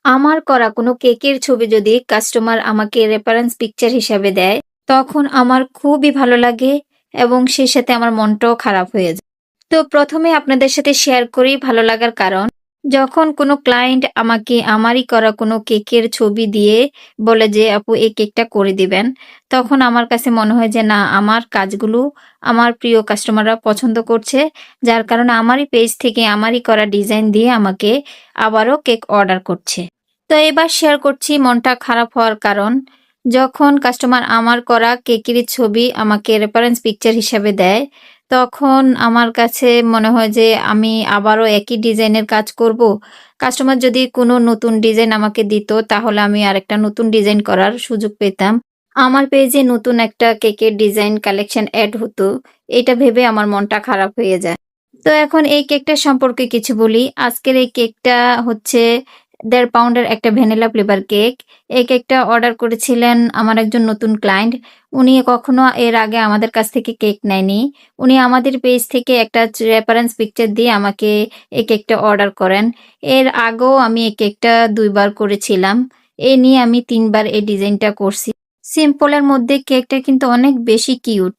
আমার করা কোনো কেকের ছবি যদি কাস্টমার আমাকে রেফারেন্স পিকচার হিসাবে দেয়, তখন আমার খুবই ভালো লাগে এবং সেই সাথে আমার মনটাও খারাপ হয়ে যায়। তো ১ম এ আপনাদের সাথে শেয়ার করি ভালো লাগার কারণ। যখন কোনো ক্লায়েন্ট আমাকে আমারই করা কোনো কেকের ছবি দিয়ে বলে যে, "আপু এই কেকটা করে দিবেন।" তখন আমার কাছে মনে হয় যে না, আমার কাজগুলো আমার প্রিয় কাস্টমাররা পছন্দ করছে। যার কারণে আমারই পেজ থেকে আমারই করা ডিজাইন দিয়ে আমাকে আবারও কেক অর্ডার করছে। তো এবার শেয়ার করছি মনটা খারাপ হওয়ার কারণ। যখন কাস্টমার আমার করা কেকেরই ছবি আমাকে রেফারেন্স পিকচার হিসাবে দেয়, তখন আমার কাছে মনে হয় যে আমি আবারও একই ডিজাইনের কাজ করব। কাস্টমার যদি কোনো নতুন ডিজাইন আমাকে দিত, তাহলে আমি আরেকটা নতুন ডিজাইন করার সুযোগ পেতাম। আমার পেজে নতুন একটা কেকের ডিজাইন কালেকশন এড হতো। এটা ভেবে আমার মনটা খারাপ হয়ে যায়। তো এখন এই কেকটা সম্পর্কে কিছু বলি। আজকের এই কেকটা হচ্ছে ১.৫ পাউন্ডের একটা ভ্যানিলা ফ্লেভার কেক। এই কেকটা অর্ডার করেছিলেন আমার একজন নতুন ক্লায়েন্ট। উনি কখনো এর আগে আমাদের কাছ থেকে কেক নেয়নি। উনি আমাদের পেজ থেকে একটা রেফারেন্স পিকচার দিয়ে আমাকে এই কেকটা অর্ডার করেন। এর আগেও আমি এই কেকটা ২ বার করেছিলাম। এ নিয়ে আমি ৩ বার এই ডিজাইনটা করছি। সিম্পল এর মধ্যে কেকটা কিন্তু অনেক বেশি কিউট।